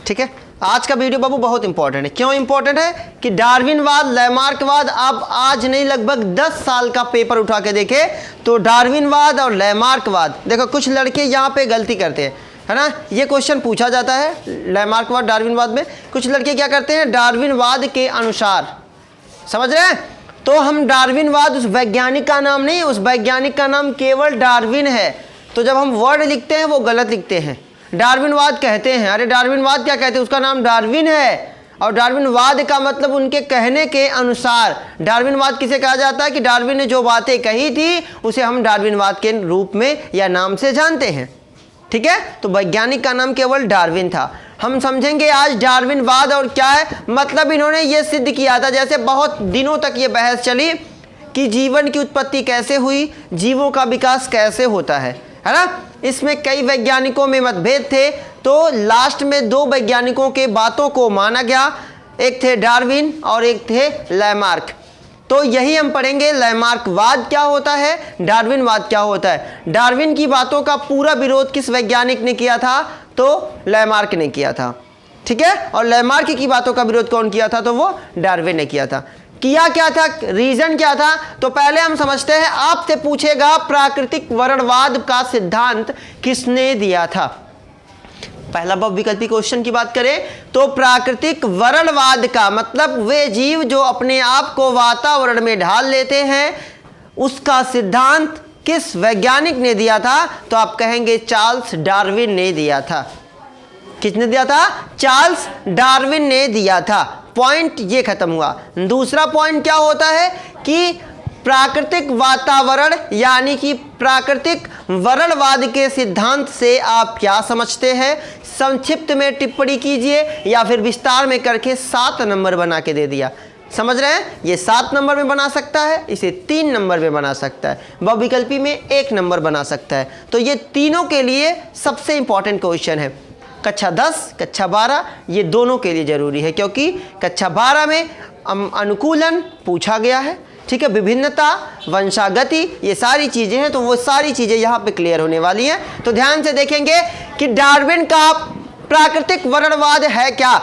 ठीक है, आज का वीडियो बाबू बहुत इंपॉर्टेंट है। क्यों इंपॉर्टेंट है कि डार्विनवाद, लैमार्कवाद, आप आज नहीं लगभग 10 साल का पेपर उठा के देखे तो डार्विनवाद और लैमार्कवाद, देखो कुछ लड़के यहाँ पे गलती करते हैं, है ना। ये क्वेश्चन पूछा जाता है लैमार्कवाद डार्विनवाद में, कुछ लड़के क्या करते हैं डार्विनवाद के अनुसार, समझ रहे हैं, तो हम डार्विनवाद उस वैज्ञानिक का नाम नहीं, उस वैज्ञानिक का नाम केवल डार्विन है, तो जब हम वर्ड लिखते हैं वो गलत लिखते हैं, डार्विनवाद कहते हैं। अरे डार्विनवाद क्या कहते हैं, उसका नाम डार्विन है, और डार्विनवाद का मतलब उनके कहने के अनुसार। डार्विनवाद किसे कहा जाता है कि डार्विन ने जो बातें कही थी उसे हम डार्विनवाद के रूप में या नाम से जानते हैं, ठीक है। तो वैज्ञानिक का नाम केवल डार्विन था। हम समझेंगे आज डार्विनवाद और क्या है, मतलब इन्होंने ये सिद्ध किया था, जैसे बहुत दिनों तक ये बहस चली कि जीवन की उत्पत्ति कैसे हुई, जीवों का विकास कैसे होता है ना। इसमें कई वैज्ञानिकों में मतभेद थे, तो लास्ट में 2 वैज्ञानिकों के बातों को माना गया, एक थे डार्विन और एक थे लैमार्क। तो यही हम पढ़ेंगे, लैमार्कवाद क्या होता है, डार्विनवाद क्या होता है। डार्विन की बातों का पूरा विरोध किस वैज्ञानिक ने किया था, तो लैमार्क ने किया था, ठीक है। और लैमार्क की बातों का विरोध कौन किया था, तो वो डार्विन ने किया था। किया क्या था, रीजन क्या था, तो पहले हम समझते हैं। आपसे पूछेगा प्राकृतिक वर्णवाद का सिद्धांत किसने दिया था। पहला बहुविकल्पी क्वेश्चन की बात करें तो प्राकृतिक वर्णवाद का मतलब वे जीव जो अपने आप को वातावरण में ढाल लेते हैं, उसका सिद्धांत किस वैज्ञानिक ने दिया था, तो आप कहेंगे चार्ल्स डार्विन ने दिया था। किसने दिया था, चार्ल्स डार्विन ने दिया था। पॉइंट ये खत्म हुआ। दूसरा पॉइंट क्या होता है कि प्राकृतिक वातावरण यानी कि प्राकृतिक वर्णवाद के सिद्धांत से आप क्या समझते हैं, संक्षिप्त में टिप्पणी कीजिए या फिर विस्तार में करके 7 नंबर बना के दे दिया। समझ रहे हैं, ये 7 नंबर में बना सकता है, इसे 3 नंबर में बना सकता है, बहुविकल्पी में 1 नंबर बना सकता है। तो ये तीनों के लिए सबसे इंपॉर्टेंट क्वेश्चन है। कक्षा 10, कक्षा 12 ये दोनों के लिए ज़रूरी है, क्योंकि कक्षा 12 में अनुकूलन पूछा गया है, ठीक है, विभिन्नता, वंशागति, ये सारी चीज़ें हैं, तो वो सारी चीज़ें यहाँ पे क्लियर होने वाली हैं। तो ध्यान से देखेंगे कि डार्विन का प्राकृतिक वर्णवाद है क्या।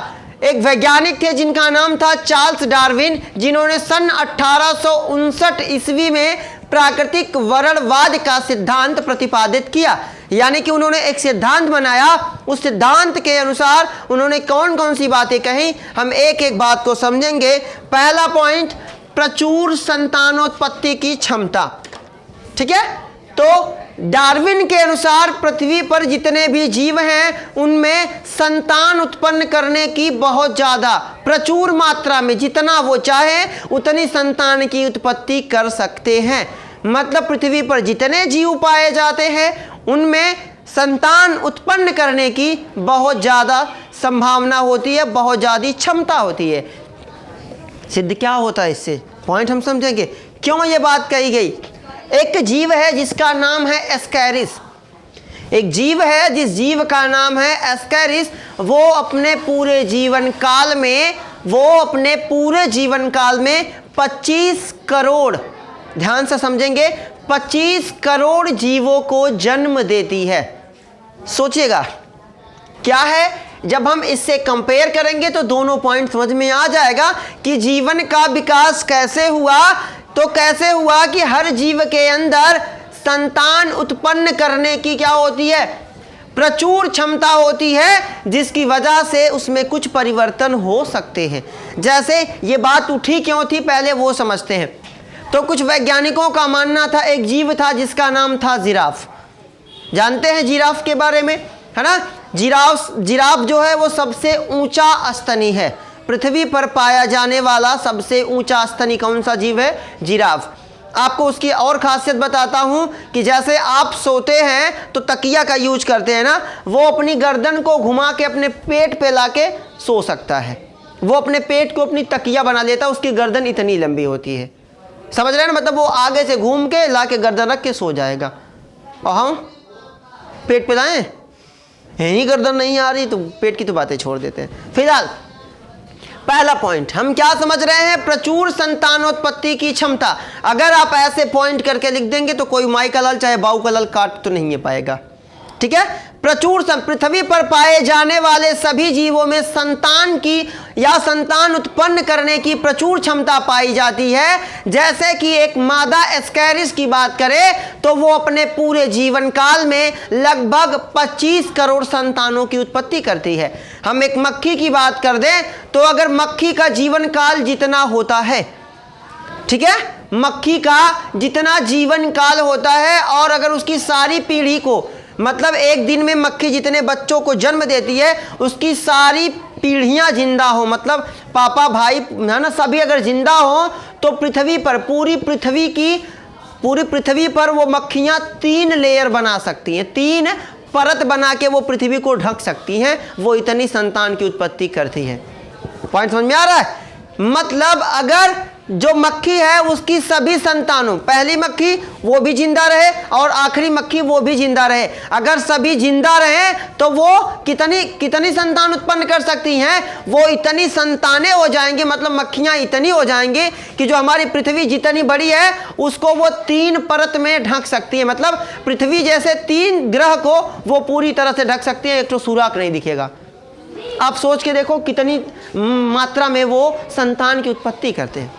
एक वैज्ञानिक थे जिनका नाम था चार्ल्स डार्विन, जिन्होंने सन 1859 ईस्वी में प्राकृतिक वर्णवाद का सिद्धांत प्रतिपादित किया, यानी कि उन्होंने एक सिद्धांत बनाया। उस सिद्धांत के अनुसार उन्होंने कौन कौन सी बातें कही, हम एक एक बात को समझेंगे। पहला पॉइंट, प्रचुर संतानोत्पत्ति की क्षमता, ठीक है। तो डार्विन के अनुसार पृथ्वी पर जितने भी जीव हैं उनमें संतान उत्पन्न करने की बहुत ज़्यादा प्रचुर मात्रा में, जितना वो चाहे उतनी संतान की उत्पत्ति कर सकते हैं। मतलब पृथ्वी पर जितने जीव पाए जाते हैं उनमें संतान उत्पन्न करने की बहुत ज़्यादा संभावना होती है, बहुत ज़्यादा क्षमता होती है। सिद्ध क्या होता है इससे, पॉइंट हम समझेंगे क्यों ये बात कही गई। एक जीव है जिसका नाम है एस्कैरिस, एक जीव है जिस जीव का नाम है एस्कैरिस। वो अपने पूरे जीवन काल में 25 करोड़, ध्यान से समझेंगे, 25 करोड़ जीवों को जन्म देती है। सोचिएगा क्या है, जब हम इससे कंपेयर करेंगे तो दोनों पॉइंट समझ में आ जाएगा कि जीवन का विकास कैसे हुआ। तो कैसे हुआ कि हर जीव के अंदर संतान उत्पन्न करने की क्या होती है, प्रचुर क्षमता होती है, जिसकी वजह से उसमें कुछ परिवर्तन हो सकते हैं। जैसे ये बात उठी क्यों थी, पहले वो समझते हैं। तो कुछ वैज्ञानिकों का मानना था एक जीव था जिसका नाम था जिराफ। जानते हैं जिराफ के बारे में, है ना। जिराफ जो है वो सबसे ऊंचा स्तनी है, पृथ्वी पर पाया जाने वाला सबसे ऊंचा स्तनी कौन सा जीव है, जिराफ। आपको उसकी और खासियत बताता हूं कि जैसे आप सोते हैं तो तकिया का यूज करते हैं ना, वो अपनी गर्दन को घुमा के अपने पेट पे लाके सो सकता है। वो अपने पेट को अपनी तकिया बना लेता है, उसकी गर्दन इतनी लंबी होती है, समझ रहे हैं ना। मतलब वो आगे से घूम के लाके गर्दन रख के सो जाएगा, और हम पेट पे लाएं, यही गर्दन नहीं आ रही तो पेट की तो बातें छोड़ देते हैं। फिलहाल पहला पॉइंट हम क्या समझ रहे हैं, प्रचुर संतानोत्पत्ति की क्षमता। अगर आप ऐसे पॉइंट करके लिख देंगे तो कोई माई का लाल चाहे बाऊ का लाल काट तो नहीं पाएगा, ठीक है। प्रचुर पृथ्वी पर पाए जाने वाले सभी जीवों में संतान की या संतान उत्पन्न करने की प्रचुर क्षमता पाई जाती है। जैसे कि एक मादा एस्कैरिस की बात करें तो वो अपने पूरे जीवन काल में लगभग 25 करोड़ संतानों की उत्पत्ति करती है। हम एक मक्खी की बात कर दें तो अगर मक्खी का जीवन काल जितना होता है, ठीक है, मक्खी का जितना जीवन काल होता है और अगर उसकी सारी पीढ़ी को, मतलब एक दिन में मक्खी जितने बच्चों को जन्म देती है उसकी सारी पीढ़ियां जिंदा हो, मतलब पापा भाई है ना सभी अगर जिंदा हो तो पृथ्वी पर पूरी पृथ्वी पर वो मक्खियां 3 लेयर बना सकती हैं, 3 परत बना के वो पृथ्वी को ढक सकती हैं। वो इतनी संतान की उत्पत्ति करती है। पॉइंट समझ में आ रहा है? मतलब अगर जो मक्खी है उसकी सभी संतानों, पहली मक्खी वो भी जिंदा रहे और आखिरी मक्खी वो भी जिंदा रहे, अगर सभी जिंदा रहे तो वो कितनी संतान उत्पन्न कर सकती हैं? वो इतनी संतानें हो जाएंगी, मतलब मक्खियां इतनी हो जाएंगी कि जो हमारी पृथ्वी जितनी बड़ी है उसको वो 3 परत में ढक सकती है। मतलब पृथ्वी जैसे 3 ग्रह को वो पूरी तरह से ढक सकती है, एक तो सुराख नहीं दिखेगा। आप सोच के देखो कितनी मात्रा में वो संतान की उत्पत्ति करते हैं,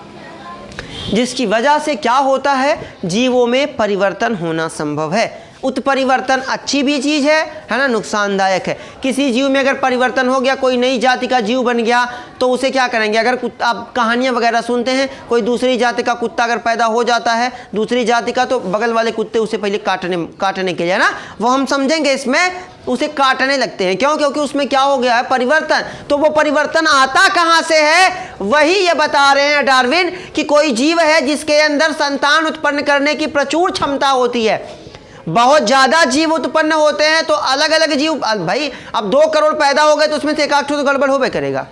जिसकी वजह से क्या होता है, जीवों में परिवर्तन होना संभव है। उत्परिवर्तन अच्छी भी चीज़ है ना, नुकसानदायक है। किसी जीव में अगर परिवर्तन हो गया, कोई नई जाति का जीव बन गया तो उसे क्या करेंगे? अगर आप कहानियाँ वगैरह सुनते हैं, कोई दूसरी जाति का कुत्ता अगर पैदा हो जाता है दूसरी जाति का, तो बगल वाले कुत्ते उसे पहले काटने के लिए ना, वो हम समझेंगे इसमें उसे काटने लगते हैं। क्यों? क्योंकि उसमें क्या हो गया है, परिवर्तन। तो वो परिवर्तन आता कहाँ से है? वही ये बता रहे हैं डार्विन कि कोई जीव है जिसके अंदर संतान उत्पन्न करने की प्रचुर क्षमता होती है। बहुत ज़्यादा जीव उत्पन्न होते हैं तो अलग अलग जीव, भाई अब 2 करोड़ पैदा हो गए तो उसमें से एक आध तो गड़बड़ होबे करेगा,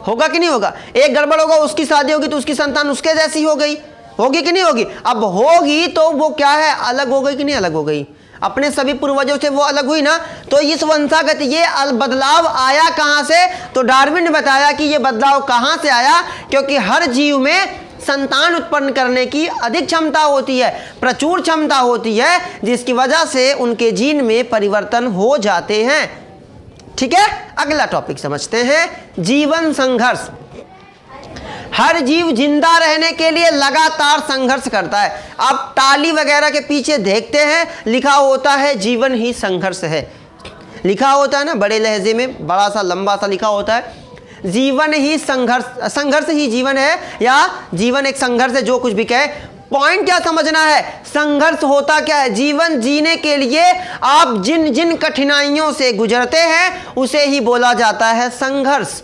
होगा कि नहीं होगा? एक गड़बड़ होगा, उसकी शादी होगी तो उसकी संतान उसके जैसी हो गई, होगी कि नहीं होगी? अब होगी तो वो क्या है, अलग हो गई कि नहीं अलग हो गई? अपने सभी पूर्वजों से वो अलग हुई ना। तो इस वंशागत ये बदलाव आया कहाँ से? तो डार्विन ने बताया कि ये बदलाव कहाँ से आया, क्योंकि हर जीव में संतान उत्पन्न करने की अधिक क्षमता होती है, प्रचुर क्षमता होती है, जिसकी वजह से उनके जीन में परिवर्तन हो जाते हैं। ठीक है, अगला टॉपिक समझते हैं, जीवन संघर्ष। हर जीव जिंदा रहने के लिए लगातार संघर्ष करता है। आप ताली वगैरह के पीछे देखते हैं लिखा होता है जीवन ही संघर्ष है, लिखा होता है ना बड़े लहजे में, बड़ा सा लंबा सा लिखा होता है, जीवन ही संघर्ष ही जीवन है, या जीवन एक संघर्ष है, जो कुछ भी कहे। पॉइंट क्या समझना है, संघर्ष होता क्या है? जीवन जीने के लिए आप जिन जिन कठिनाइयों से गुजरते हैं उसे ही बोला जाता है संघर्ष।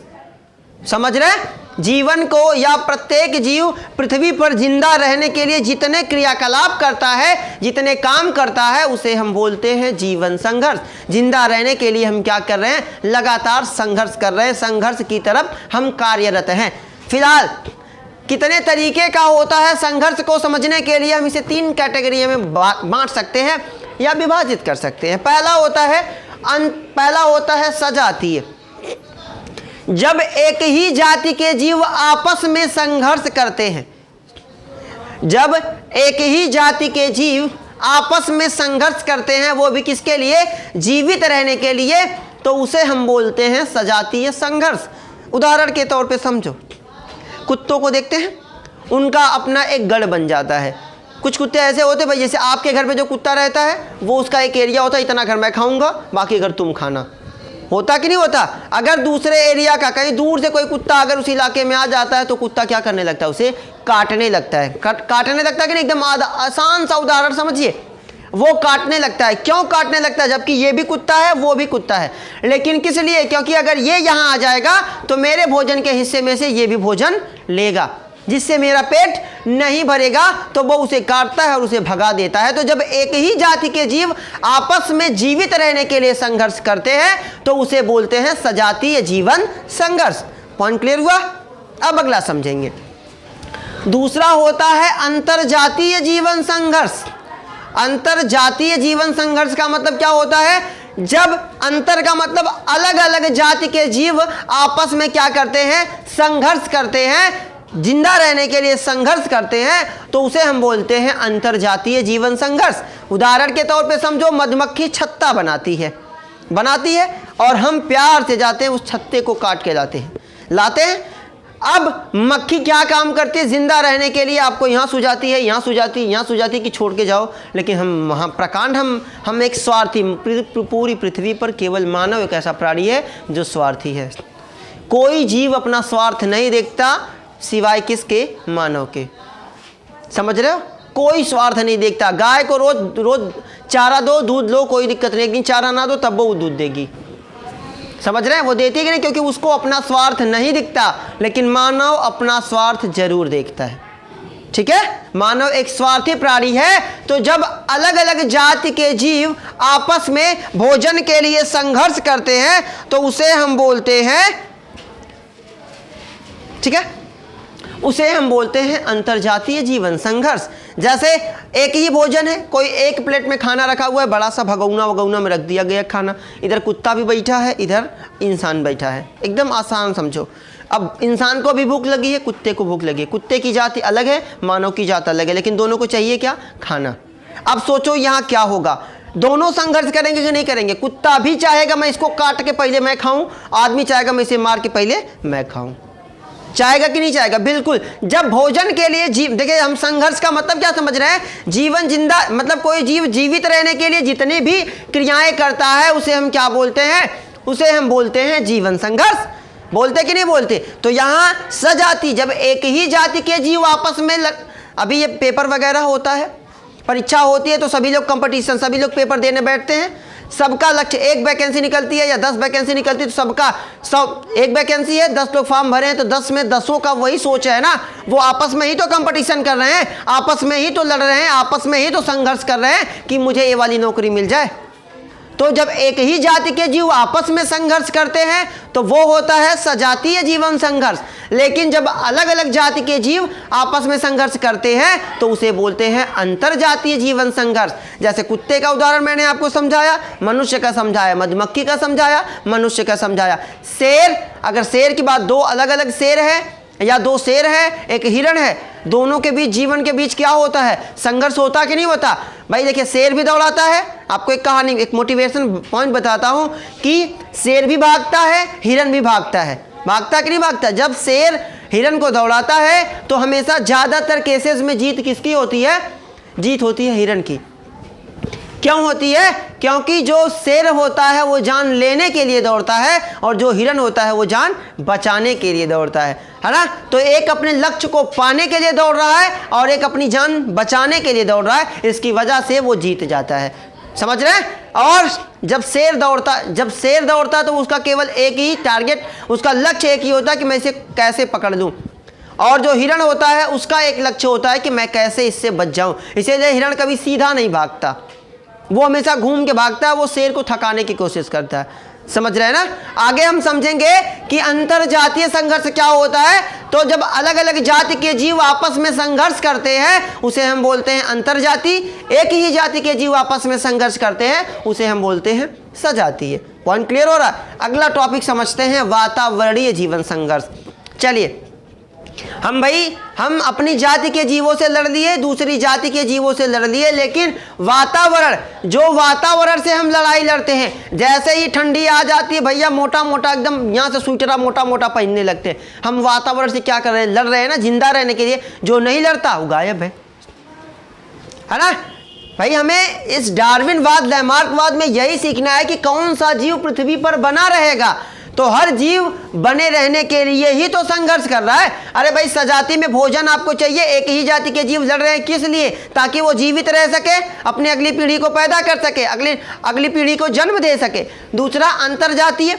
समझ रहे? जीवन को या प्रत्येक जीव पृथ्वी पर जिंदा रहने के लिए जितने क्रियाकलाप करता है, जितने काम करता है, उसे हम बोलते हैं जीवन संघर्ष। जिंदा रहने के लिए हम क्या कर रहे हैं? लगातार संघर्ष कर रहे हैं, संघर्ष की तरफ हम कार्यरत हैं। फिलहाल कितने तरीके का होता है संघर्ष को समझने के लिए हम इसे 3 कैटेगरी में बांट सकते हैं या विभाजित कर सकते हैं। पहला होता है सजातीय। जब एक ही जाति के जीव आपस में संघर्ष करते हैं, जब एक ही जाति के जीव आपस में संघर्ष करते हैं, वो भी किसके लिए? जीवित रहने के लिए, तो उसे हम बोलते हैं सजातीय संघर्ष। उदाहरण के तौर पे समझो, कुत्तों को देखते हैं, उनका अपना एक गढ़ बन जाता है। कुछ कुत्ते ऐसे होते भाई, जैसे आपके घर पे जो कुत्ता रहता है वो उसका एक एरिया होता है, इतना घर मैं खाऊंगा बाकी घर तुम खाना, होता कि नहीं होता? अगर दूसरे एरिया का कहीं दूर से कोई कुत्ता अगर उस इलाके में आ जाता है तो कुत्ता क्या करने लगता है? उसे काटने लगता है। काटने लगता है कि नहीं? एकदम आसान सा उदाहरण समझिए, वो काटने लगता है। क्यों काटने लगता है? जबकि ये भी कुत्ता है वो भी कुत्ता है, लेकिन किस लिए? क्योंकि अगर ये यहाँ आ जाएगा तो मेरे भोजन के हिस्से में से ये भी भोजन लेगा, जिससे मेरा पेट नहीं भरेगा, तो वो उसे काटता है और उसे भगा देता है। तो जब एक ही जाति के जीव आपस में जीवित रहने के लिए संघर्ष करते हैं तो उसे बोलते हैं सजातीय जीवन संघर्ष। पॉइंट क्लियर हुआ? अब अगला समझेंगे। दूसरा होता है अंतरजातीय जीवन संघर्ष। अंतरजातीय जीवन संघर्ष का मतलब क्या होता है? जब अंतर का मतलब अलग अलग जाति के जीव आपस में क्या करते हैं? संघर्ष करते हैं। जिंदा रहने के लिए संघर्ष करते हैं तो उसे हम बोलते हैं अंतरजातीय जीवन संघर्ष। उदाहरण के तौर पे समझो, मधुमक्खी छत्ता बनाती है और हम प्यार से जाते हैं उस छत्ते को काट के लाते हैं। अब मक्खी क्या काम करती है जिंदा रहने के लिए? आपको यहाँ सो जाती है, यहाँ सो जाती है, यहाँ सो जाती है कि छोड़ के जाओ। लेकिन हम वहाँ प्रकांड, हम एक स्वार्थी, पूरी पृथ्वी पर केवल मानव एक ऐसा प्राणी है जो स्वार्थी है। कोई जीव अपना स्वार्थ नहीं देखता सिवाय किसके? मानव के। समझ रहे हो? कोई स्वार्थ नहीं देखता। गाय को रोज रोज चारा दो, दूध लो, कोई दिक्कत नहीं, लेकिन चारा ना दो तब वो दूध देगी। समझ रहे हैं? वो देती है कि नहीं? क्योंकि उसको अपना स्वार्थ नहीं दिखता। लेकिन मानव अपना स्वार्थ जरूर देखता है। ठीक है? मानव एक स्वार्थी प्राणी है। तो जब अलग अलग जाति के जीव आपस में भोजन के लिए संघर्ष करते हैं तो उसे हम बोलते हैं, ठीक है, उसे हम बोलते हैं अंतरजातीय जीवन संघर्ष। जैसे एक ही भोजन है, कोई एक प्लेट में खाना रखा हुआ है, बड़ा सा भगौना में रख दिया गया खाना, इधर कुत्ता भी बैठा है, इधर इंसान बैठा है। एकदम आसान समझो। अब इंसान को भी भूख लगी है, कुत्ते को भूख लगी है। कुत्ते की जाति अलग है, मानव की जाति अलग है, लेकिन दोनों को चाहिए क्या? खाना। अब सोचो यहाँ क्या होगा? दोनों संघर्ष करेंगे कि नहीं करेंगे? कुत्ता भी चाहेगा मैं इसको काट के पहले मैं खाऊं, आदमी चाहेगा मैं इसे मार के पहले मैं खाऊं। चाहेगा कि नहीं चाहेगा? बिल्कुल। जब भोजन के लिए जीव, देखिए हम संघर्ष का मतलब क्या समझ रहे हैं? जीवन जिंदा, मतलब कोई जीव जीवित रहने के लिए जितनी भी क्रियाएं करता है उसे हम क्या बोलते हैं? उसे हम बोलते हैं जीवन संघर्ष। बोलते कि नहीं बोलते? तो यहाँ सजाति, जब एक ही जाति के जीव आपस में अभी ये पेपर वगैरह होता है, परीक्षा होती है, तो सभी लोग कंपटीशन, सभी लोग पेपर देने बैठते हैं। सबका लक्ष्य, एक वैकेंसी निकलती है या 10 वैकेंसी निकलती है, तो सबका एक वैकेंसी है, 10 लोग फॉर्म भरे हैं, तो 10 में 10 का वही सोच है ना। वो आपस में ही तो कंपटीशन कर रहे हैं, आपस में ही तो लड़ रहे हैं, आपस में ही तो संघर्ष कर रहे हैं कि मुझे ये वाली नौकरी मिल जाए। तो जब एक ही जाति के जीव आपस में संघर्ष करते हैं तो वो होता है सजातीय जीवन संघर्ष। लेकिन जब अलग अलग जाति के जीव आपस में संघर्ष करते हैं तो उसे बोलते हैं अंतरजातीय जीवन संघर्ष। जैसे कुत्ते का उदाहरण मैंने आपको समझाया, मनुष्य का समझाया, मधुमक्खी का समझाया, मनुष्य का समझाया। शेर, अगर शेर की बात, दो अलग अलग शेर है या दो शेर है, एक हिरण है, दोनों के बीच, जीवन के बीच क्या होता है? संघर्ष होता कि नहीं होता? भाई देखिए, शेर भी दौड़ाता है। आपको एक कहानी, एक मोटिवेशन पॉइंट बताता हूं कि शेर भी भागता है, हिरण भी भागता है। भागता कि नहीं भागता? जब शेर हिरण को दौड़ाता है तो हमेशा ज़्यादातर केसेस में जीत किसकी होती है? जीत होती है हिरण की। क्यों होती है? क्योंकि जो शेर होता है वो जान लेने के लिए दौड़ता है और जो हिरण होता है वो जान बचाने के लिए दौड़ता है ना। तो एक अपने लक्ष्य को पाने के लिए दौड़ रहा है और एक अपनी जान बचाने के लिए दौड़ रहा है। इसकी वजह से वो जीत जाता है। समझ रहे हैं? और जब शेर दौड़ता तो उसका केवल एक ही टारगेट, उसका लक्ष्य एक ही होता है कि मैं इसे कैसे पकड़ लूँ। और जो हिरण होता है उसका एक लक्ष्य होता है कि मैं कैसे इससे बच जाऊँ। इसीलिए हिरण कभी सीधा नहीं भागता, वो हमेशा घूम के भागता है, वो शेर को थकाने की कोशिश करता है। समझ रहे हैं ना? आगे हम समझेंगे कि अंतरजातीय संघर्ष क्या होता है। तो जब अलग अलग जाति के जीव आपस में संघर्ष करते हैं उसे हम बोलते हैं अंतरजाति। एक ही जाति के जीव आपस में संघर्ष करते हैं उसे हम बोलते हैं सजातीय। पॉइंट क्लियर हो रहा है? अगला टॉपिक समझते हैं, वातावरणीय जीवन संघर्ष। चलिए, हम अपनी जाति के जीवों से लड़ लिए, दूसरी जाति के जीवों से लड़ लिए, लेकिन वातावरण, जो वातावरण से हम लड़ाई लड़ते हैं, जैसे ही ठंडी आ जाती है भैया, मोटा मोटा एकदम यहाँ से स्वेटर मोटा मोटा पहनने लगते हैं। हम वातावरण से क्या कर रहे हैं? लड़ रहे हैं ना, जिंदा रहने के लिए। जो नहीं लड़ता वो गायब है ना भाई। हमें इस डार्विनवाद, लैमार्कवाद में यही सीखना है कि कौन सा जीव पृथ्वी पर बना रहेगा। तो हर जीव बने रहने के लिए ही तो संघर्ष कर रहा है। अरे भाई, सजाति में भोजन आपको चाहिए, एक ही जाति के जीव लड़ रहे हैं, किस लिए? ताकि वो जीवित रह सके, अपनी अगली पीढ़ी को पैदा कर सके, अगली पीढ़ी को जन्म दे सके। दूसरा अंतरजातीय,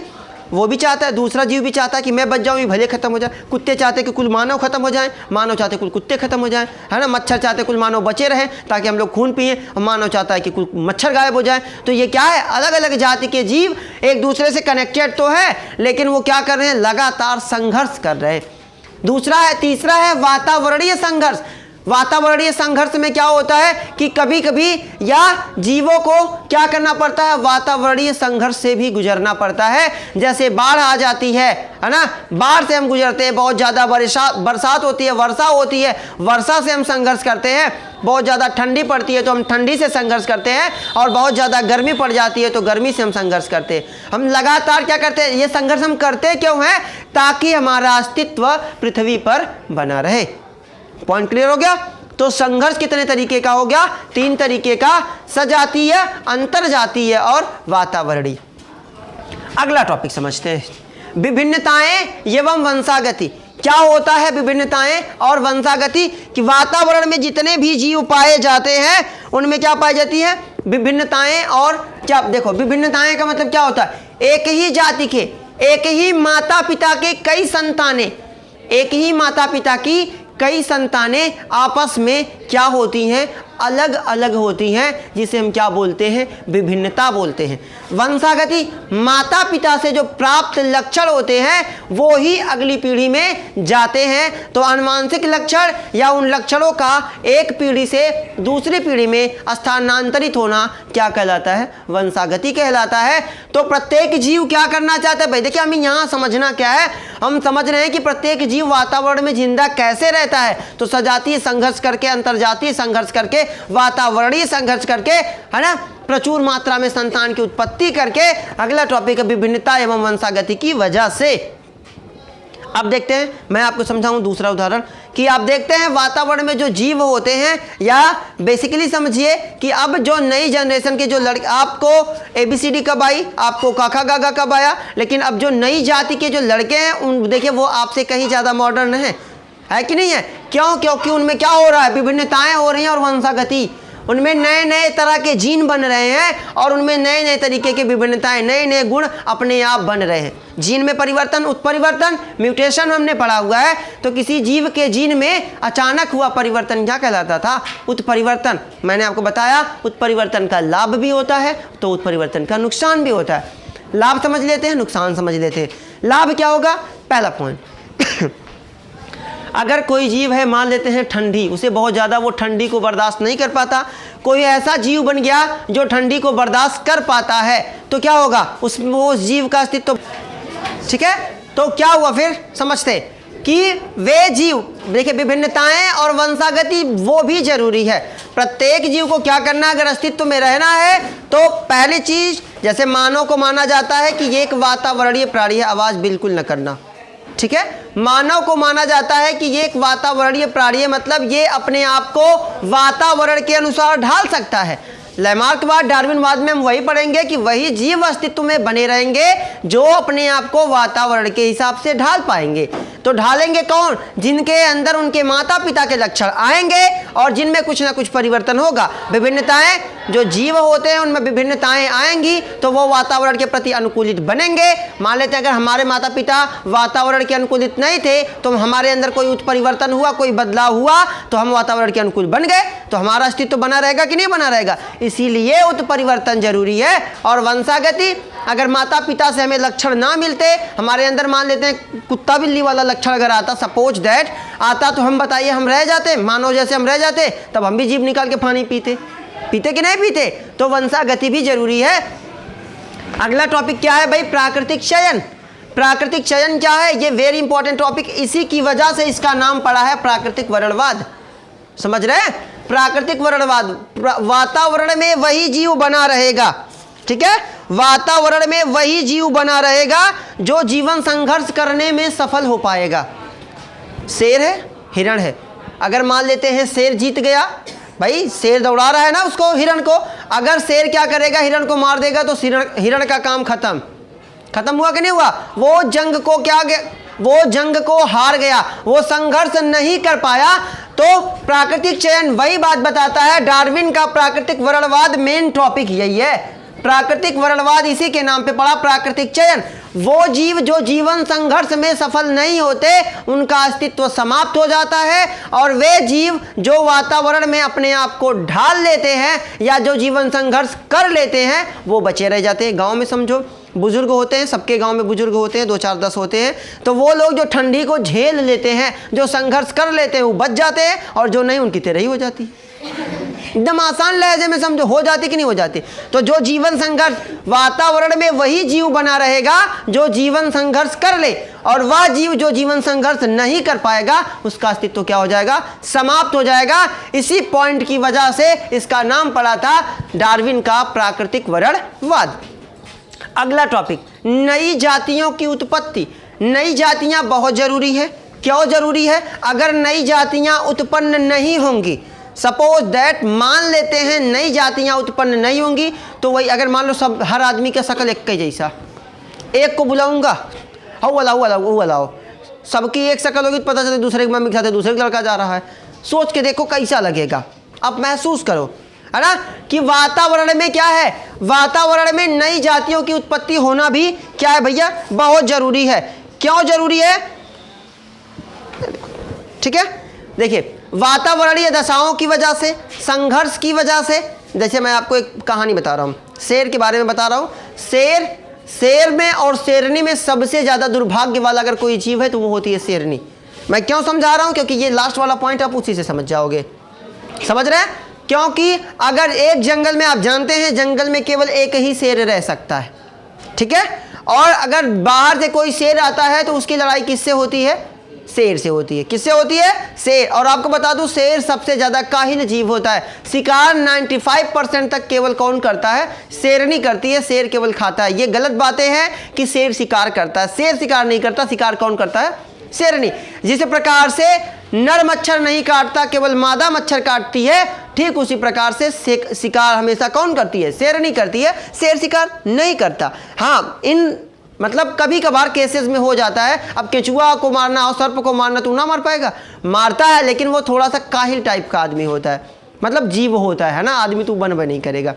वो भी चाहता है, दूसरा जीव भी चाहता है कि मैं बच जाऊँ, ये भले खत्म हो जाए। कुत्ते चाहते हैं कि कुल मानव खत्म हो जाए, मानव चाहते हैं कुल कुत्ते खत्म हो जाए, है ना। मच्छर चाहते हैं कुल मानव बचे रहें ताकि हम लोग खून पिए, और मानव चाहता है कि कुल मच्छर गायब हो जाए। तो ये क्या है? अलग अलग जाति के जीव एक दूसरे से कनेक्टेड तो है, लेकिन वो क्या कर रहे हैं? लगातार संघर्ष कर रहे हैं। तीसरा है वातावरणीय संघर्ष। वातावरणीय संघर्ष में क्या होता है कि कभी कभी या जीवों को क्या करना पड़ता है, वातावरणीय संघर्ष से भी गुजरना पड़ता है। जैसे बाढ़ आ जाती है ना, बाढ़ से हम गुजरते हैं, बहुत ज़्यादा बरसात होती है, वर्षा होती है, वर्षा से हम संघर्ष करते हैं, बहुत ज़्यादा ठंडी पड़ती है तो हम ठंडी से संघर्ष करते हैं, और बहुत ज़्यादा गर्मी पड़ जाती है तो गर्मी से हम संघर्ष करते हैं। हम लगातार क्या करते हैं, ये संघर्ष हम करते क्यों हैं, ताकि हमारा अस्तित्व पृथ्वी पर बना रहे। पॉइंट क्लियर हो गया। तो संघर्ष कितने तरीके का हो गया, 3 तरीके का, सजातीय, अंतरजातीय और वातावरणीय। अगला टॉपिक समझते हैं, विभिन्नताएं एवं वंशागति। क्या होता है विभिन्नताएं और वंशागति, कि वातावरण में जितने भी जीव पाए जाते हैं उनमें क्या पाई जाती है, विभिन्नताएं। और क्या देखो, विभिन्नताएं का मतलब क्या होता है, एक ही जाति के, एक ही माता पिता के कई संतानें, एक ही माता पिता की कई संतानें आपस में क्या होती हैं, अलग अलग होती हैं, जिसे हम क्या बोलते हैं, विभिन्नता बोलते हैं। वंशागति, माता पिता से जो प्राप्त लक्षण होते हैं वो ही अगली पीढ़ी में जाते हैं। तो आनुवांशिक लक्षण या उन लक्षणों का एक पीढ़ी से दूसरी पीढ़ी में स्थानांतरित होना क्या कहलाता है, वंशागति कहलाता है। तो प्रत्येक जीव क्या करना चाहता है भाई, देखिए हमें यहाँ समझना क्या है, हम समझ रहे हैं कि प्रत्येक जीव वातावरण में जिंदा कैसे रहता है। तो सजातीय संघर्ष करके, अंतरजातीय संघर्ष करके, वातावरणीय संघर्ष करके, है ना, प्रचुर मात्रा में संतान की उत्पत्ति करके। अगला टॉपिक है विभिन्नता एवं वंशागति की वजह से। अब देखते हैं, मैं आपको समझाऊं दूसरा उदाहरण, कि आप देखते हैं वातावरण में जो जीव होते हैं, या बेसिकली समझिए कि अब जो नई जनरेशन के जो लड़के, आपको ABCD कब आई, आपको काका गागा कब आया, लेकिन अब जो नई जाति के जो लड़के हैं उन देखिए वो आपसे कहीं ज़्यादा मॉडर्न है कि नहीं है। क्यों, क्योंकि उनमें क्या हो रहा है, विभिन्नताएं हो रही हैं और वंशागति, उनमें नए नए तरह के जीन बन रहे हैं और उनमें नए नए तरीके की विभिन्नताएं, नए नए गुण अपने आप बन रहे हैं। जीन में परिवर्तन, उत्परिवर्तन, म्यूटेशन हमने पढ़ा हुआ है। तो किसी जीव के जीन में अचानक हुआ परिवर्तन क्या कहलाता था, उत्परिवर्तन। मैंने आपको बताया उत्परिवर्तन का लाभ भी होता है तो उत्परिवर्तन का नुकसान भी होता है। लाभ समझ लेते हैं, नुकसान समझ लेते हैं। लाभ क्या होगा, पहला पॉइंट, अगर कोई जीव है, मान लेते हैं ठंडी, उसे बहुत ज़्यादा वो ठंडी को बर्दाश्त नहीं कर पाता, कोई ऐसा जीव बन गया जो ठंडी को बर्दाश्त कर पाता है, तो क्या होगा, वो जीव का अस्तित्व, ठीक है। तो क्या हुआ फिर, समझते कि वे जीव, देखिए विभिन्नताएं और वंशागति वो भी जरूरी है। प्रत्येक जीव को क्या करना है, अगर अस्तित्व में रहना है तो पहली चीज, जैसे मानव को माना जाता है कि ये एक वातावरणीय प्राणी है, आवाज़ बिल्कुल न करना, ठीक है। मानव को माना जाता है कि ये एक वातावरणीय प्राणी है, मतलब ये अपने आप को वातावरण के अनुसार ढाल सकता है। लैमार्कवाद, डार्विनवाद में हम वही पढ़ेंगे कि वही जीव अस्तित्व में बने रहेंगे जो अपने आप को वातावरण के हिसाब से ढाल पाएंगे। तो ढालेंगे कौन, जिनके अंदर उनके माता पिता के लक्षण आएंगे और जिनमें कुछ ना कुछ परिवर्तन होगा। विभिन्नताएं, जो जीव होते हैं उनमें विभिन्नताएं आएंगी तो वो वातावरण के प्रति अनुकूलित बनेंगे। मान लेते हैं अगर हमारे माता पिता वातावरण के अनुकूलित नहीं थे तो हमारे अंदर कोई उत्परिवर्तन हुआ, कोई बदलाव हुआ तो हम वातावरण के अनुकूल बन गए, तो हमारा अस्तित्व बना रहेगा कि नहीं बना रहेगा। इसीलिए उत्परिवर्तन जरूरी है। और वंशागति, अगर माता पिता से हमें लक्षण ना मिलते, हमारे अंदर मान लेते हैं कुत्ता बिल्ली वाला लक्षण अगर आता, सपोज दैट आता, तो हम बताइए हम रह जाते, मानव जैसे हम रह जाते, तब हम भी जीभ निकाल के पानी पीते कि नहीं पीते। तो वंशागति भी जरूरी है। अगला टॉपिक क्या है भाई, प्राकृतिक चयन। प्राकृतिक चयन क्या है, ये वेरी इंपॉर्टेंट टॉपिक, इसी की वजह से इसका नाम पड़ा है प्राकृतिक वर्णवाद। समझ रहे हैं, प्राकृतिक वर्णवाद, वातावरण में वही जीव बना रहेगा, ठीक है, वातावरण में वही जीव बना रहेगा जो जीवन संघर्ष करने में सफल हो पाएगा। शेर है, हिरण है, अगर मान लेते हैं शेर जीत गया, भाई शेर दौड़ा रहा है ना उसको, हिरण को, अगर शेर क्या करेगा, हिरण को मार देगा तो हिरण का काम खत्म हुआ कि नहीं हुआ। वो जंग को क्या, वो जंग को हार गया, वो संघर्ष नहीं कर पाया। तो प्राकृतिक चयन वही बात बताता है, डार्विन का प्राकृतिक वर्णवाद मेन टॉपिक यही है। प्राकृतिक वर्णवाद इसी के नाम पे पड़ा, प्राकृतिक चयन। वो जीव जो जीवन संघर्ष में सफल नहीं होते उनका अस्तित्व समाप्त हो जाता है, और वे जीव जो वातावरण में अपने आप को ढाल लेते हैं या जो जीवन संघर्ष कर लेते हैं वो बचे रह जाते हैं। गांव में समझो, बुजुर्ग होते हैं, सबके गांव में बुजुर्ग होते हैं, 2 4 10 होते हैं, तो वो लोग जो ठंडी को झेल लेते हैं, जो संघर्ष कर लेते हैं, वो बच जाते हैं, और जो नहीं उनकी तरह ही हो जाती है। एकदम आसान लहजे में समझो, हो जाती कि नहीं हो जाती। तो जो जीवन संघर्ष, वातावरण में वही जीव बना रहेगा जो जीवन संघर्ष कर ले, और वह जीव जो जीवन संघर्ष नहीं कर पाएगा उसका अस्तित्व क्या हो जाएगा, समाप्त हो जाएगा। इसी पॉइंट की वजह से इसका नाम पड़ा था डार्विन का प्राकृतिक वर्णवाद। अगला टॉपिक, नई जातियों की उत्पत्ति। नई जातियां बहुत जरूरी है। क्यों जरूरी है? अगर नई जातियां उत्पन्न नहीं होंगी, सपोज दैट मान लेते हैं नई जातियां उत्पन्न नहीं होंगी, तो वही अगर मान लो सब हर आदमी का शक्ल एक ही जैसा, एक को बुलाऊंगा, हऊ अलाओ, सबकी एक शक्ल होगी, तो पता चले दूसरे की मम्मी के साथ दूसरे का लड़का जा रहा है। सोच के देखो कैसा लगेगा, अब महसूस करो, है ना, कि वातावरण में क्या है, वातावरण में नई जातियों की उत्पत्ति होना भी क्या है भैया, बहुत जरूरी है। क्यों जरूरी है? ठीक है, देखिए वातावरणीय दशाओं की वजह से, संघर्ष की वजह से। जैसे मैं आपको एक कहानी बता रहा हूँ, शेर के बारे में बता रहा हूँ। शेर में और शेरनी में सबसे ज़्यादा दुर्भाग्य वाला अगर कोई जीव है तो वो होती है शेरनी। मैं क्यों समझा रहा हूँ? क्योंकि ये लास्ट वाला पॉइंट आप उसी से समझ जाओगे। समझ रहे हैं? क्योंकि अगर एक जंगल में, आप जानते हैं जंगल में केवल एक ही शेर रह सकता है, ठीक है, और अगर बाहर से कोई शेर आता है तो उसकी लड़ाई किससे होती है? शेर से होती है। किससे होती है? शेर। और आपको बता दूं शेर सबसे ज्यादा काहिल जीव होता है। शिकार 95% तक केवल कौन करता है? शेरनी करती है, शेर केवल खाता है। ये गलत बातें हैं कि शेर शिकार करता है, शेर शिकार नहीं करता, शिकार कौन करता है? शेरनी। जिस प्रकार से नर मच्छर नहीं काटता, केवल मादा मच्छर काटती है, ठीक उसी प्रकार से शिकार हमेशा कौन करती है? शेरनी करती है, शेर शिकार नहीं करता। हाँ, इन मतलब कभी कभार केसेस में हो जाता है। अब केचुआ को मारना और सर्प को मारना तो ना मार पाएगा, मारता है, लेकिन वो थोड़ा सा काहिल टाइप का आदमी होता है, मतलब जीव होता है ना, आदमी तो बन नहीं करेगा।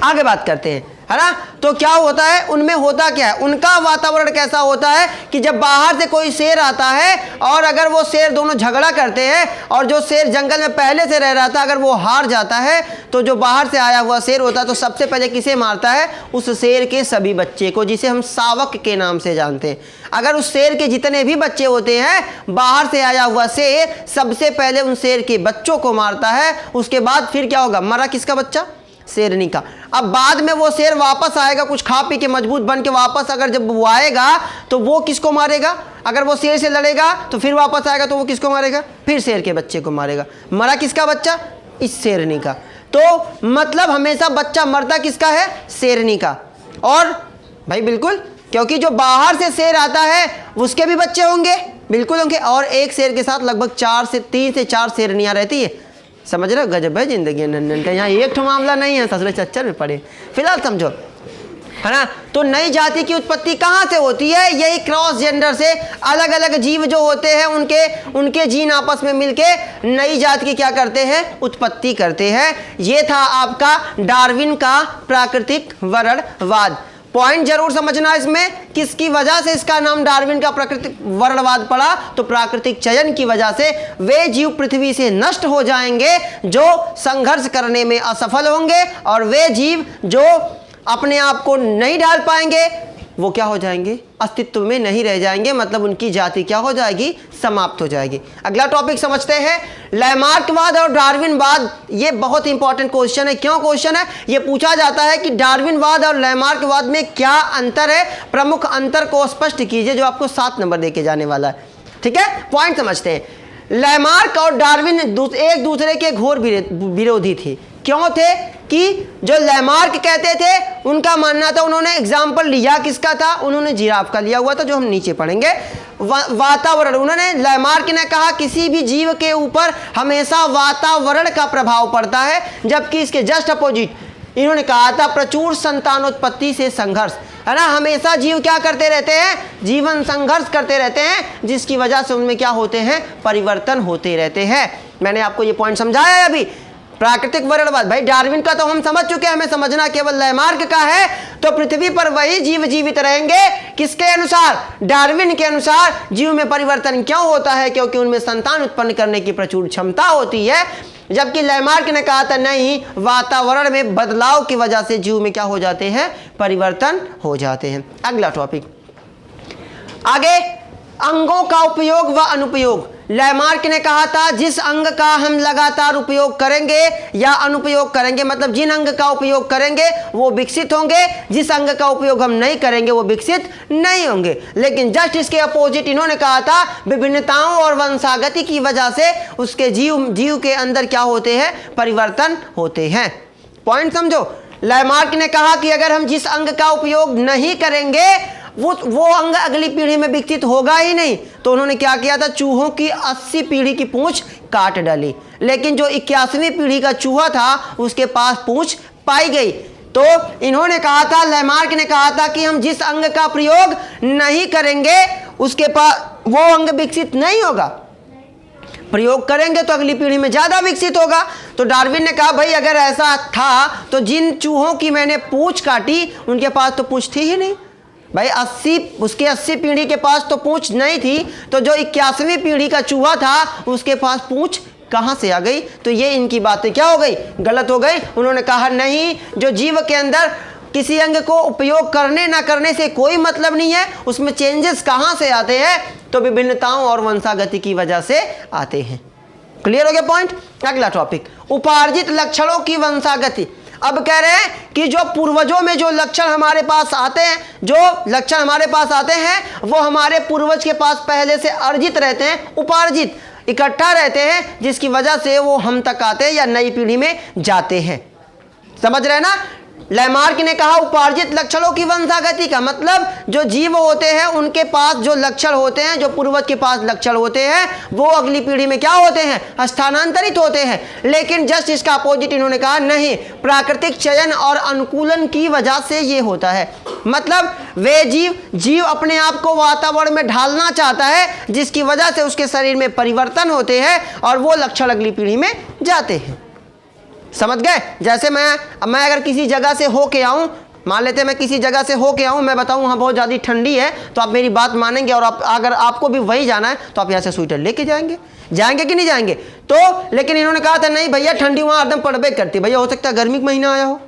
आगे बात करते हैं, है ना। तो क्या होता है उनमें, होता क्या है, उनका वातावरण कैसा होता है कि जब बाहर से कोई शेर आता है और अगर वो शेर दोनों झगड़ा करते हैं, और जो शेर जंगल में पहले से रह रहा था अगर वो हार जाता है, तो जो बाहर से आया हुआ शेर होता है तो सबसे पहले किसे मारता है? उस शेर के सभी बच्चे को, जिसे हम शावक के नाम से जानते हैं। अगर उस शेर के जितने भी बच्चे होते हैं, बाहर से आया हुआ शेर सबसे पहले उन शेर के बच्चों को मारता है। उसके बाद फिर क्या होगा? मरा किसका बच्चा? शेरनी का। अब बाद में वो शेर वापस आएगा, कुछ खा पी के मजबूत बन के वापस, अगर जब वो आएगा तो वो किसको मारेगा? अगर वो शेर से लड़ेगा तो फिर वापस आएगा तो वो किसको मारेगा? फिर शेर के बच्चे को मारेगा। मरा किसका बच्चा? इस शेरनी का। तो मतलब हमेशा बच्चा मरता किसका है? शेरनी का। और भाई बिल्कुल, क्योंकि जो बाहर से शेर आता है उसके भी बच्चे होंगे, बिल्कुल होंगे, और एक शेर के साथ लगभग 3 से 4 शेरनियाँ रहती है। समझ रहे हो? गजब है जिंदगी नंदन का। यहाँ एक ठो मामला नहीं है, ससुरे चच्चर में पड़े। फिलहाल समझो, है ना। तो नई जाति की उत्पत्ति कहाँ से होती है? यही क्रॉस जेंडर से अलग अलग जीव जो होते हैं उनके जीन आपस में मिलके नई जाति की क्या करते हैं? उत्पत्ति करते हैं। ये था आपका डार्विन का प्राकृतिक वर्णवाद। पॉइंट जरूर समझना इसमें, किसकी वजह से इसका नाम डार्विन का प्राकृतिक वर्णवाद पड़ा? तो प्राकृतिक चयन की वजह से। वे जीव पृथ्वी से नष्ट हो जाएंगे जो संघर्ष करने में असफल होंगे, और वे जीव जो अपने आप को नहीं ढाल पाएंगे वो क्या हो जाएंगे? अस्तित्व में नहीं रह जाएंगे, मतलब उनकी जाति क्या हो जाएगी? समाप्त हो जाएगी। अगला टॉपिक समझते हैं, लैमार्कवाद और डार्विनवाद। ये बहुत इंपॉर्टेंट क्वेश्चन है। क्यों क्वेश्चन है? ये पूछा जाता है कि डार्विनवाद और लैमार्कवाद में क्या अंतर है, प्रमुख अंतर को स्पष्ट कीजिए, जो आपको 7 नंबर देके जाने वाला है। ठीक है, पॉइंट समझते हैं। लैमार्क और डार्विन एक दूसरे के घोर विरोधी थे। क्यों थे? कि जो लैमार्क कहते थे उनका मानना था, उन्होंने एग्जाम्पल लिया किसका था? उन्होंने जिराफ का लिया हुआ था, जो हम नीचे पढ़ेंगे। वातावरण, उन्होंने लैमार्क ने कहा किसी भी जीव के ऊपर हमेशा वातावरण का प्रभाव पड़ता है, जबकि इसके जस्ट अपोजिट इन्होंने कहा था प्रचुर संतानोत्पत्ति से संघर्ष, है ना। हमेशा जीव क्या करते रहते हैं? जीवन संघर्ष करते रहते हैं, जिसकी वजह से उनमें क्या होते हैं? परिवर्तन होते रहते हैं। मैंने आपको ये पॉइंट समझाया है अभी। प्राकृतिक वर्णवाद, भाई डार्विन का तो हम समझ चुके हैं, हमें समझना केवल लैमार्क का है। तो पृथ्वी पर वही जीव जीवित रहेंगे किसके अनुसार? डार्विन के अनुसार। जीव में परिवर्तन क्यों होता है? क्योंकि उनमें संतान उत्पन्न करने की प्रचुर क्षमता होती है। जबकि लैमार्क ने कहा था नहीं, वातावरण में बदलाव की वजह से जीव में क्या हो जाते हैं, परिवर्तन हो जाते हैं। अगला टॉपिक आगे, अंगों का उपयोग व अनुपयोग। लैमार्क ने कहा था जिस अंग का हम लगातार उपयोग करेंगे या अनुपयोग करेंगे, मतलब जिन अंग का उपयोग करेंगे वो विकसित होंगे, जिस अंग का उपयोग हम नहीं करेंगे वो विकसित नहीं होंगे। लेकिन जस्ट इसके अपोजिट इन्होंने कहा था विभिन्नताओं और वंशागति की वजह से उसके जीव के अंदर क्या होते हैं, परिवर्तन होते हैं। पॉइंट समझो। लैमार्क ने कहा कि अगर हम जिस अंग का उपयोग नहीं करेंगे वो अंग अगली पीढ़ी में विकसित होगा ही नहीं। तो उन्होंने क्या किया था, चूहों की 80 पीढ़ी की पूंछ काट डाली, लेकिन जो 81वीं पीढ़ी का चूहा था उसके पास पूंछ पाई गई। तो इन्होंने कहा था, लैमार्क ने कहा था कि हम जिस अंग का प्रयोग नहीं करेंगे उसके पास वो अंग विकसित नहीं होगा, प्रयोग करेंगे तो अगली पीढ़ी में ज़्यादा विकसित होगा। तो डार्विन ने कहा भाई अगर ऐसा था तो जिन चूहों की मैंने पूंछ काटी उनके पास तो पूंछ थी ही नहीं भाई। 80 पीढ़ी के पास तो पूंछ नहीं थी, तो जो 81वीं पीढ़ी का चूहा था उसके पास पूंछ कहां से आ गई। तो ये इनकी बातें क्या हो गई, गलत हो गई। उन्होंने कहा नहीं, जो जीव के अंदर किसी अंग को उपयोग करने ना करने से कोई मतलब नहीं है, उसमें चेंजेस कहां से आते हैं, तो विभिन्नताओं और वंशागति की वजह से आते हैं। क्लियर हो गया पॉइंट। अगला टॉपिक, उपार्जित लक्षणों की वंशागति। अब कह रहे हैं कि जो पूर्वजों में जो लक्षण हमारे पास आते हैं, वो हमारे पूर्वज के पास पहले से अर्जित रहते हैं, उपार्जित इकट्ठा रहते हैं, जिसकी वजह से वो हम तक आते हैं या नई पीढ़ी में जाते हैं। समझ रहे ना। लैमार्क ने कहा उपार्जित लक्षणों की वंशागति का मतलब जो जीव होते हैं उनके पास जो लक्षण होते हैं, जो पूर्वज के पास लक्षण होते हैं, वो अगली पीढ़ी में क्या होते हैं, स्थानांतरित होते हैं। लेकिन जस्ट इसका अपोजिट इन्होंने कहा नहीं, प्राकृतिक चयन और अनुकूलन की वजह से ये होता है। मतलब वे जीव अपने आप को वातावरण में ढालना चाहता है, जिसकी वजह से उसके शरीर में परिवर्तन होते हैं और वो लक्षण अगली पीढ़ी में जाते हैं। समझ गए। जैसे मैं अगर किसी जगह से होके आऊँ, मान लेते हैं मैं किसी जगह से होके आऊँ, मैं बताऊँ वहाँ बहुत ज़्यादा ठंडी है, तो आप मेरी बात मानेंगे और अगर आपको भी वही जाना है तो आप यहाँ से स्वेटर लेके जाएंगे कि नहीं जाएंगे। तो लेकिन इन्होंने कहा था नहीं भैया, ठंडी वहाँ एकदम पड़बे करती, भैया हो सकता है गर्मी का महीना आया हो।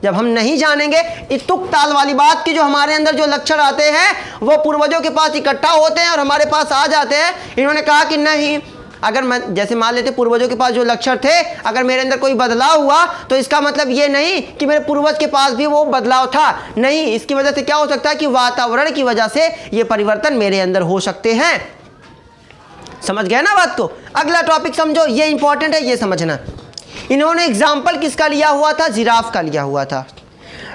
जब हम नहीं जानेंगे इतुक ताल वाली बात की जो हमारे अंदर जो लक्षण आते हैं वो पूर्वजों के पास इकट्ठा होते हैं और हमारे पास आ जाते हैं। इन्होंने कहा कि नहीं, अगर मैं जैसे मान लेते पूर्वजों के पास जो लक्षण थे, अगर मेरे अंदर कोई बदलाव हुआ तो इसका मतलब ये नहीं कि मेरे पूर्वज के पास भी वो बदलाव था, नहीं, इसकी वजह से क्या हो सकता है कि वातावरण की वजह से ये परिवर्तन मेरे अंदर हो सकते हैं। समझ गए ना बात को। अगला टॉपिक समझो, ये इंपॉर्टेंट है, ये समझना। इन्होंने एग्जाम्पल किसका लिया हुआ था, जिराफ का लिया हुआ था।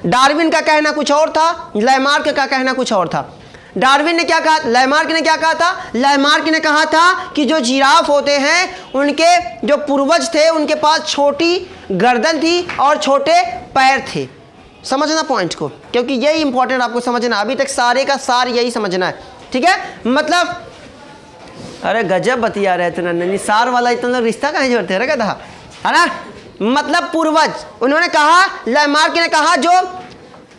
डार्विन का कहना कुछ और था, लैमार्क का कहना कुछ और था। डार्विन ने क्या कहा, लैमार्क ने क्या कहा था, लैमार्क ने कहा था कि जो जिराफ होते हैं उनके जो पूर्वज थे उनके पास छोटी गर्दन थी और छोटे पैर थे। समझना पॉइंट को, क्योंकि यही इंपॉर्टेंट आपको समझना। अभी तक सारे का सार यही समझना है, ठीक है। मतलब अरे गजब बतिया रहे थे नन्नी, सार वाला इतना रिश्ता कहीं जोड़ते रहे था, है ना। मतलब पूर्वज, उन्होंने कहा, लैमार्क ने कहा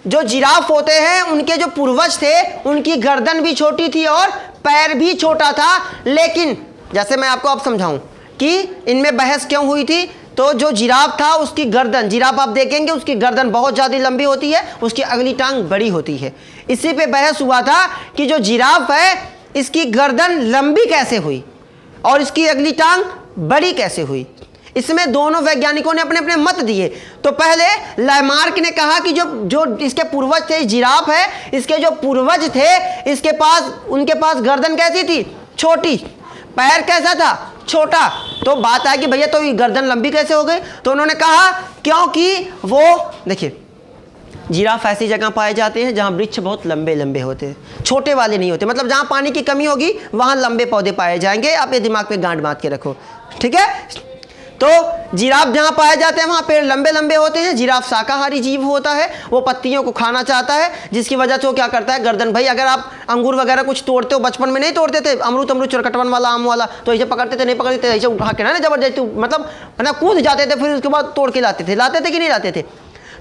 जो जिराफ होते हैं उनके जो पूर्वज थे उनकी गर्दन भी छोटी थी और पैर भी छोटा था। लेकिन जैसे मैं आपको अब समझाऊं कि इनमें बहस क्यों हुई थी, तो जो जिराफ था उसकी गर्दन, जिराफ आप देखेंगे उसकी गर्दन बहुत ज़्यादा लंबी होती है, उसकी अगली टांग बड़ी होती है। इसी पे बहस हुआ था कि जो जिराफ है इसकी गर्दन लंबी कैसे हुई और इसकी अगली टांग बड़ी कैसे हुई। इसमें दोनों वैज्ञानिकों ने अपने अपने मत दिए। तो पहले लैमार्क ने कहा कि जो इसके पूर्वज थे, जिराफ है, इसके जो पूर्वज थे उनके पास गर्दन कैसी थी, छोटी, पैर कैसा था, छोटा। तो बात है कि भैया तो ये गर्दन लंबी कैसे हो गई, तो उन्होंने कहा क्योंकि वो देखिए जिराफ ऐसी जगह पाए जाते हैं जहाँ वृक्ष बहुत लंबे लंबे होते हैं, छोटे वाले नहीं होते। मतलब जहाँ पानी की कमी होगी वहाँ लंबे पौधे पाए जाएंगे। आप ये दिमाग पे गांठ बांध के रखो, ठीक है। तो जिराफ जहाँ पाए जाते हैं वहाँ पेड़ लंबे लंबे होते हैं। जिराफ शाकाहारी जीव होता है, वो पत्तियों को खाना चाहता है, जिसकी वजह से वो क्या करता है, गर्दन, भाई अगर आप अंगूर वगैरह कुछ तोड़ते हो, बचपन में नहीं तोड़ते थे अमरूद चुरकटवन वाला, आम वाला, तो ऐसे पकड़ते थे, नहीं पकड़ते थे, ऐसे उठा के ना जबरदस्ती, मतलब कूद जाते थे, फिर उसके बाद तोड़ के लाते थे कि नहीं लाते थे।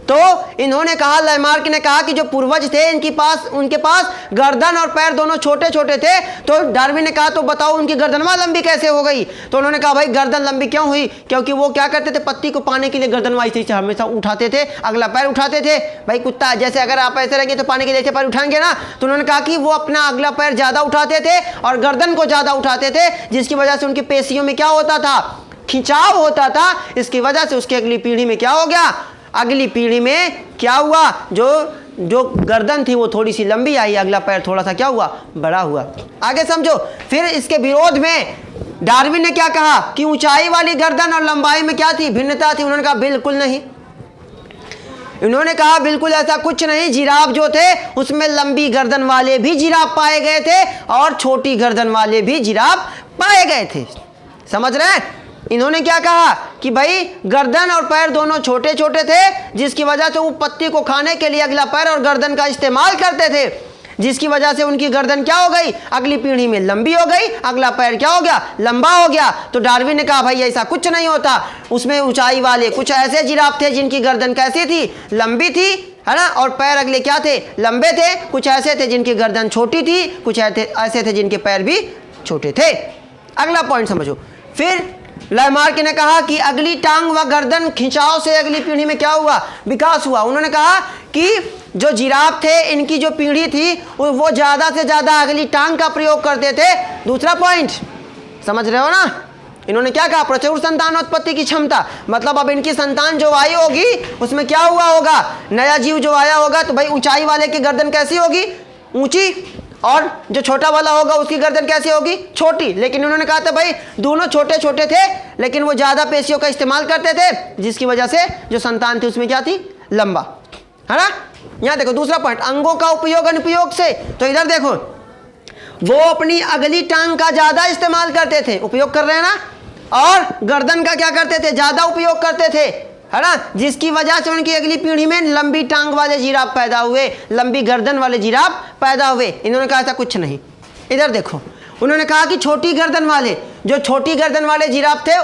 तो इन्होंने कहा, लैमार्क ने कहा कि जो पूर्वज थे उनके पास गर्दन और पैर दोनों छोटे छोटे थे। तो डार्विन ने कहा तो बताओ उनकी गर्दनवा लंबी कैसे हो गई? तो उन्होंने कहा भाई गर्दन लंबी क्यों हुई? क्योंकि वो क्या करते थे, पत्ती को पाने के लिए गर्दनवा इसी से हमेशा उठाते थे, अगला पैर उठाते थे। भाई कुत्ता जैसे अगर आप ऐसे रहेंगे तो पाने के लिए ऐसे पैर उठाएंगे ना। तो उन्होंने कहा कि वो अपना अगला पैर ज़्यादा उठाते थे और गर्दन को ज़्यादा उठाते थे, जिसकी वजह से उनकी पेशियों में क्या होता था, खिंचाव होता था। इसकी वजह से उसकी अगली पीढ़ी में क्या हो गया, अगली पीढ़ी में क्या हुआ, जो गर्दन थी वो थोड़ी सी लंबी आई, अगला पैर थोड़ा सा क्या हुआ, बड़ा हुआ। आगे समझो। फिर इसके विरोध में डार्विन ने क्या कहा कि ऊंचाई वाली गर्दन और लंबाई में क्या थी, भिन्नता थी। उन्होंने कहा बिल्कुल नहीं। इन्होंने कहा बिल्कुल ऐसा कुछ नहीं। जिराफ जो थे उसमें लंबी गर्दन वाले भी जिराफ पाए गए थे और छोटी गर्दन वाले भी जिराफ पाए गए थे। समझ रहे हैं? इन्होंने क्या कहा कि भाई गर्दन और पैर दोनों छोटे छोटे थे, जिसकी वजह से वो पत्ती को खाने के लिए अगला पैर और गर्दन का इस्तेमाल करते थे, जिसकी वजह से उनकी गर्दन क्या हो गई, अगली पीढ़ी में लंबी हो गई, अगला पैर क्या हो गया, लंबा हो गया। तो डार्विन ने कहा भाई ऐसा कुछ नहीं होता। उसमें ऊंचाई वाले कुछ ऐसे जिराफ थे जिनकी गर्दन कैसी थी, लंबी थी, है ना, और पैर अगले क्या थे, लंबे थे। कुछ ऐसे थे जिनकी गर्दन छोटी थी, कुछ ऐसे थे जिनके पैर भी छोटे थे। अगला पॉइंट समझो। फिर लैमार्क ने कहा कि अगली टांग व गर्दन खिंचाव से अगली पीढ़ी में क्या हुआ, विकास हुआ। उन्होंने कहा कि जो जिराफ थे इनकी जो पीढ़ी थी वो ज़्यादा से ज़्यादा अगली टांग का प्रयोग करते थे। दूसरा पॉइंट समझ रहे हो ना? इन्होंने क्या कहा, प्रचुर संतानोत्पत्ति की क्षमता। मतलब अब इनकी संतान जो आई होगी उसमें क्या हुआ होगा, नया जीव जो आया होगा, तो भाई ऊंचाई वाले की गर्दन कैसी होगी, ऊंची, और जो छोटा वाला होगा उसकी गर्दन कैसी होगी, छोटी। लेकिन उन्होंने कहा था भाई दोनों छोटे छोटे थे, लेकिन वो ज़्यादा पेशियों का इस्तेमाल करते थे, जिसकी वजह से जो संतान थी उसमें क्या थी, लंबा, है ना। यहाँ देखो दूसरा पॉइंट, अंगों का उपयोग अनुपयोग से। तो इधर देखो, वो अपनी अगली टांग का ज़्यादा इस्तेमाल करते थे, उपयोग कर रहे हैं ना, और गर्दन का क्या करते थे, ज़्यादा उपयोग करते थे, है ना, जिसकी वजह से उनकी अगली पीढ़ी में लंबी टांग वाले जिराफ पैदा हुए, लंबी गर्दन वाले जिराफ पैदा हुए। इन्होंने कहा ऐसा कुछ नहीं। इधर देखो, उन्होंने कहा कि छोटी गर्दन वाले, जो छोटी गर्दन वाले जिराफ थे,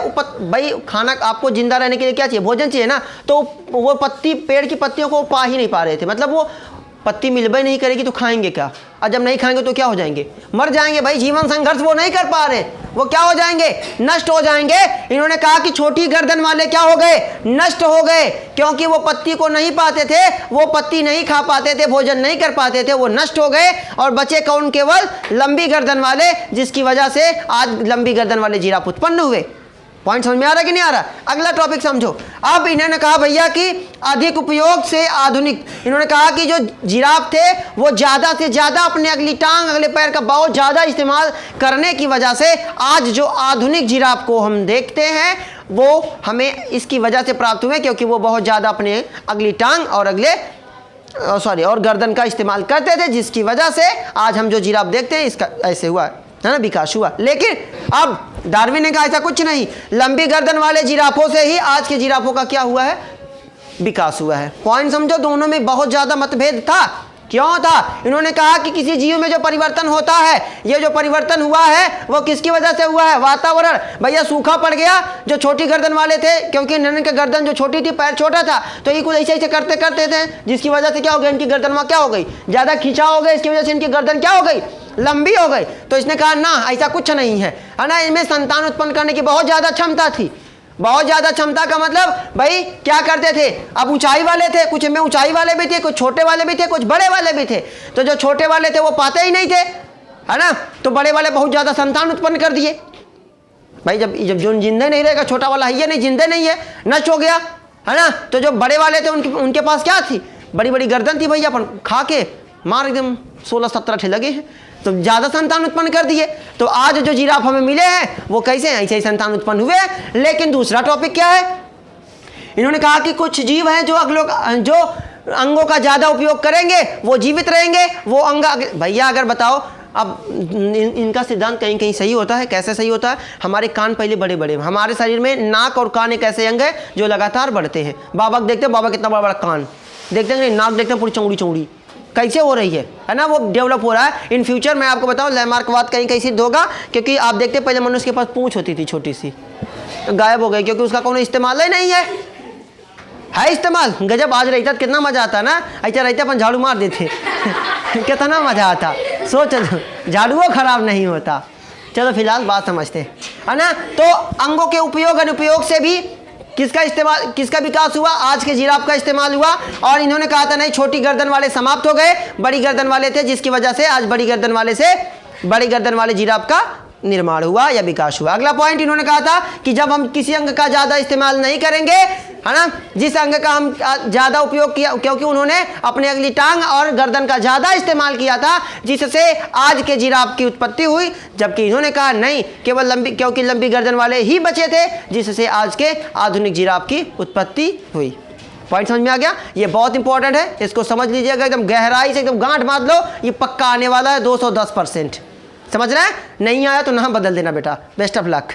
भाई खाना आपको जिंदा रहने के लिए क्या चाहिए, भोजन चाहिए ना, तो वो पत्ती, पेड़ की पत्तियों को पा ही नहीं पा रहे थे। मतलब वो पत्ती मिलबे नहीं करेगी तो खाएंगे क्या, और जब नहीं खाएंगे तो क्या हो जाएंगे, मर जाएंगे। भाई जीवन संघर्ष वो नहीं कर पा रहे, वो क्या हो जाएंगे, नष्ट हो जाएंगे। इन्होंने कहा कि छोटी गर्दन वाले क्या हो गए, नष्ट हो गए, क्योंकि वो पत्ती को नहीं पाते थे, वो पत्ती नहीं खा पाते थे, भोजन नहीं कर पाते थे, वो नष्ट हो गए। और बचे कौन, केवल लंबी गर्दन वाले, जिसकी वजह से आज लंबी गर्दन वाले जिराफ उत्पन्न हुए। पॉइंट समझ में आ रहा कि नहीं आ रहा? अगला टॉपिक समझो। अब इन्होंने कहा भैया कि अधिक उपयोग से आधुनिक। इन्होंने कहा कि जो जिराफ थे वो ज़्यादा से ज़्यादा अपने अगली टांग, अगले पैर का बहुत ज़्यादा इस्तेमाल करने की वजह से आज जो आधुनिक जिराफ को हम देखते हैं वो हमें इसकी वजह से प्राप्त हुए, क्योंकि वो बहुत ज़्यादा अपने अगली टांग और और गर्दन का इस्तेमाल करते थे, जिसकी वजह से आज हम जो जिराफ देखते हैं इसका ऐसे हुआ है ना, विकास हुआ। लेकिन अब डार्विन ने कहा ऐसा कुछ नहीं, लंबी गर्दन वाले जिराफों से ही आज के जिराफों का क्या हुआ है, विकास हुआ है। पॉइंट समझो, दोनों में बहुत ज़्यादा मतभेद था। क्यों था? इन्होंने कहा कि किसी जीव में जो परिवर्तन होता है, ये जो परिवर्तन हुआ है वो किसकी वजह से हुआ है, वातावरण। भैया सूखा पड़ गया, जो छोटी गर्दन वाले थे, क्योंकि इनकी गर्दन जो छोटी थी, पैर छोटा था, तो ये कुछ ऐसे ऐसे करते करते थे, जिसकी वजह से क्या हो गया, इनकी गर्दन में क्या हो गई, ज़्यादा खिंचाव हो गया, इसकी वजह से इनकी गर्दन क्या हो गई, लंबी हो गई। तो इसने कहा ना ऐसा कुछ नहीं है ना, इनमें संतान उत्पन्न करने की बहुत ज़्यादा क्षमता थी। बहुत ज़्यादा क्षमता का मतलब भाई क्या करते थे, अब ऊंचाई वाले थे, कुछ में ऊंचाई वाले भी थे, कुछ छोटे वाले भी थे, कुछ बड़े वाले भी थे। तो जो छोटे वाले थे वो पाते ही नहीं थे, है ना, तो बड़े वाले बहुत ज़्यादा संतान उत्पन्न कर दिए। भाई जब जो जिंदे नहीं रहेगा, छोटा वाला है ये नहीं, जिंदे नहीं है, नष्ट हो गया, है ना। तो जो बड़े वाले थे उनके पास क्या थी, बड़ी बड़ी गर्दन थी भैया, अपन खा के मार एकदम 16-17 ठे लगे हैं, तो ज़्यादा संतान उत्पन्न कर दिए। तो आज जो जिराफ हमें मिले हैं वो कैसे हैं, ऐसे ही संतान उत्पन्न हुए हैं। लेकिन दूसरा टॉपिक क्या है, इन्होंने कहा कि कुछ जीव हैं जो अंगों का ज़्यादा उपयोग करेंगे वो जीवित रहेंगे, वो अंग। भैया अगर बताओ, अब इनका सिद्धांत कहीं कहीं सही होता है। कैसे सही होता है, हमारे कान पहले बड़े बड़े, हमारे शरीर में नाक और कान एक ऐसे अंग है जो लगातार बढ़ते हैं। बाबा देखते हैं, बाबा कितना बड़ा बड़ा कान देखते हैं, नाक देखते हैं पूरी चौड़ी चौड़ी, कैसे हो रही है ना, वो डेवलप हो रहा है। इन फ्यूचर मैं आपको बताऊं लैमार्कवाद कहीं कहीं सिद्ध होगा, क्योंकि आप देखते पहले मनुष्य के पास पूंछ होती थी छोटी सी, गायब हो गई, क्योंकि उसका कोई इस्तेमाल ही नहीं है। है इस्तेमाल। गजब, आज रहता तो कितना मज़ा आता ना, ऐसा रहता अपन झाड़ू मार देते कितना मज़ा आता। सोच झाड़ुओं खराब नहीं होता। चलो फिलहाल बात समझते है ना। तो अंगों के उपयोग अनुपयोग से भी किसका विकास हुआ? आज के जिराफ का इस्तेमाल हुआ। और इन्होंने कहा था नहीं, छोटी गर्दन वाले समाप्त हो गए, बड़ी गर्दन वाले थे, जिसकी वजह से आज बड़ी गर्दन वाले जिराफ का निर्माण हुआ या विकास हुआ। अगला पॉइंट इन्होंने कहा था कि जब हम किसी अंग का ज़्यादा इस्तेमाल नहीं करेंगे, है ना, जिस अंग का हम ज़्यादा उपयोग किया, क्योंकि उन्होंने अपने अगली टांग और गर्दन का ज़्यादा इस्तेमाल किया था, जिससे आज के जिराफ की उत्पत्ति हुई। जबकि इन्होंने कहा नहीं, केवल क्योंकि लंबी गर्दन वाले ही बचे थे, जिससे आज के आधुनिक जिराफ की उत्पत्ति हुई। पॉइंट समझ में आ गया? ये बहुत इंपॉर्टेंट है, इसको समझ लीजिएगा एकदम गहराई से, एकदम गांठ बांध लो, ये पक्का आने वाला है 210%। समझ रहे हैं? नहीं आया तो नाम बदल देना बेटा। Best of luck.